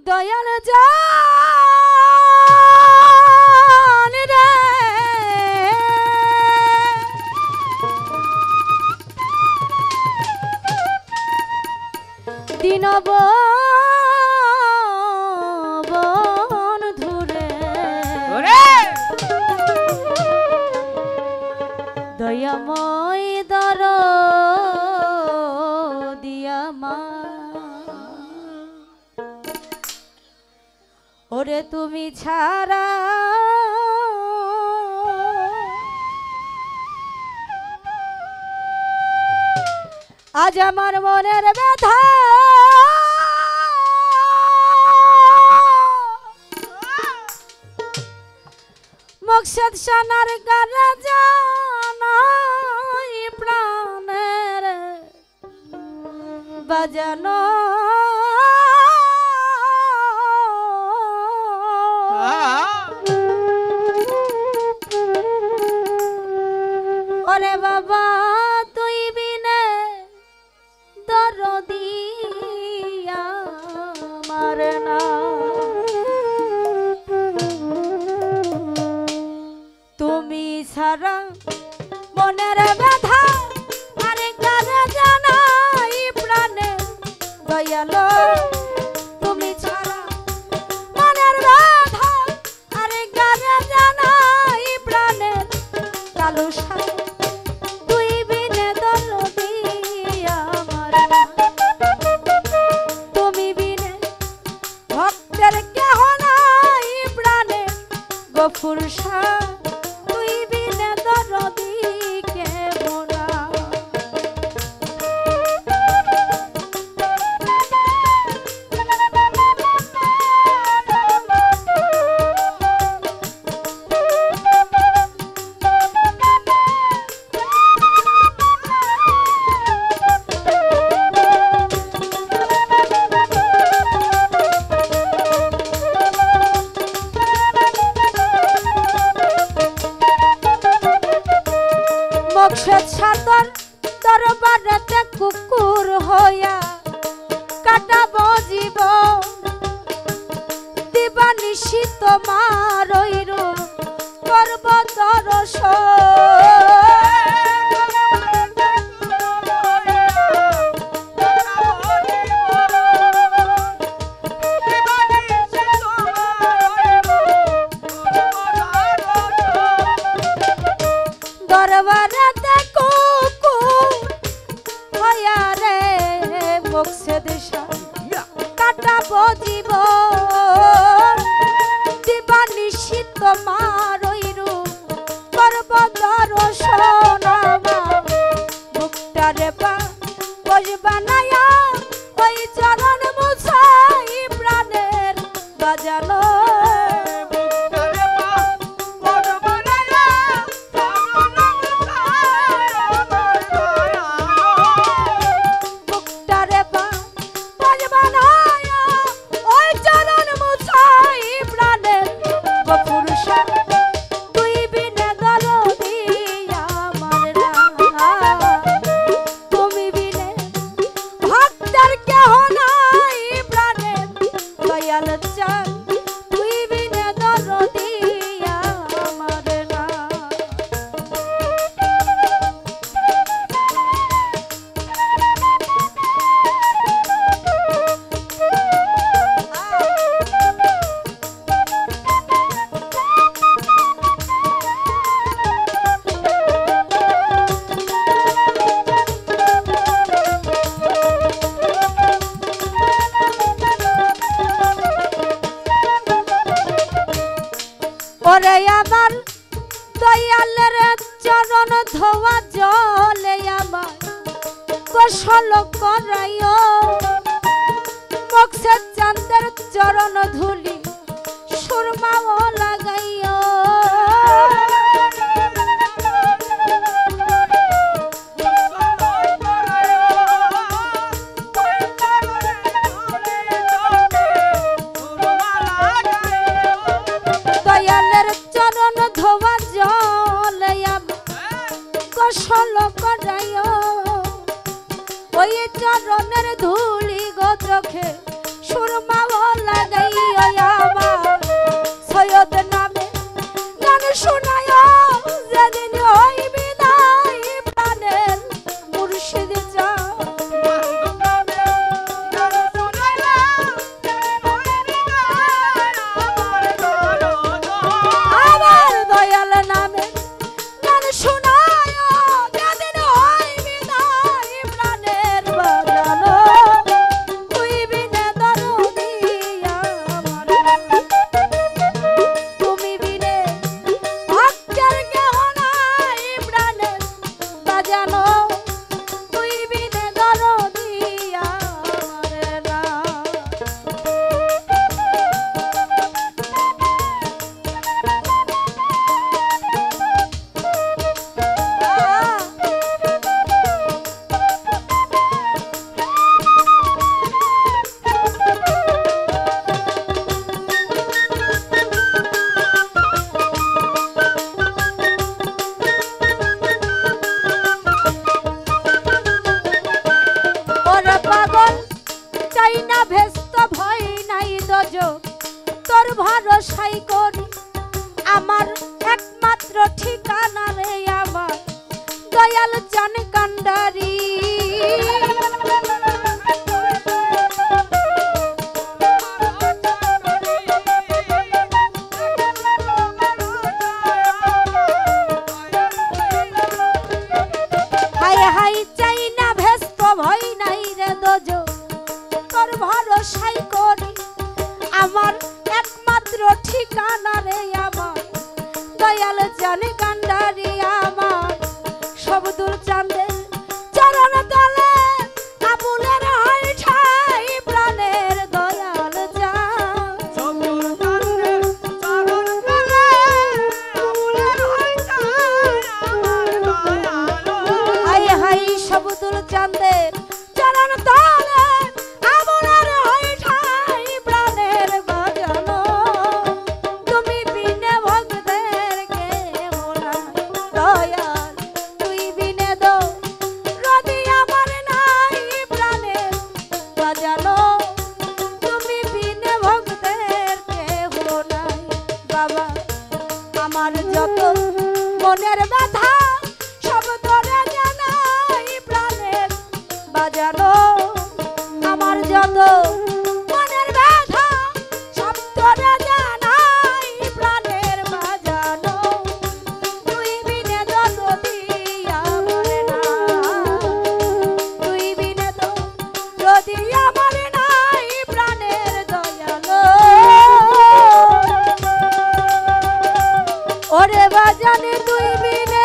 দয়াল জান রে দিনব বন্ধুরে দয়াময় দর দিয়া মা ওরে তুমি ছাড়া আজ আমার মনের ব্যথা মকসদ সোনার গানে জানাই প্রাণের বাজানো ওরে বাবা তুই বিনে দরদি আমার না তুমি ছাড়া মনের ব্যথা আরে কারে জানাই প্রাণে দয়ালো তুমি ছাড়া মনের ব্যথা আরে কারে জানাই প্রাণে কালো সাথে তুই বিনে দরদি আমার তুমি বিনে ভক্তের কেহ নাই প্রাণে গফুর শাহ মকসদ সাদর দরবারেতে কুকুর হইয়া কাটাবো জীবন দিবানিশি তোমার ওইরূপ করব দর্শন দরবারেতে কুকুর হইয়া রে মকসদ কাটাবো জীবন দিবানিশি তোমার ওইরূপ করব দর্শন মুক্তারে বানায়া ওই চরণ মুছাই প্রাণের বাজানো ওরে আমার দয়ালের চরণ ধোয়া জলে আমার গোসল করাইও মকসদ চাঁদের চরণ ধুলি সুরমাও লাগাইও দয়ালের চরণ ধোয়া জলে গোসল করাইও ওই চরণের ধুলি গোত্রকে সুরমাও লাগা ভরসাই করি আমার একমাত্র ঠিকানা রে আমার দয়াল চান কান্ডারি হাই হাই চাই না ভেস্ত ভয় নাই রে দোজো তোর ভরসাই করি আমার একমাত্র ঠিকানা রে আমার দয়াল জানে কান্ডারি আমার সবদুল চাঁদের চরণ তলে আবুলের হয় ঠাই প্রাণের দয়াল চাঁদ সবদুল চাঁদের চরণ তলে আবুলের হয় ঠাই আমার দয়াল হাই হাই সবদুল চাঁদের চরণ তলে আবুলের হয় ঠাই প্রাণের বাজানো তুমি বিনে ভক্তের কে মোরা দয়াল তুই বিনে দো রদি আমার নাই প্রাণের বাজানো তুমি বিনে ভক্তের কে নাই বাবা আমার যত মনের ব্যথা সব তোরে জানাই প্রাণের বাজানো আমার যত মনের ব্যথা সব তোরে জানাই প্রাণের বাজানো তুই বিনে যত দিয়া মরে না তুই বিনে তো যদি আমার নাই প্রাণের দয়ালো ওরে বাজানে তুই বিনে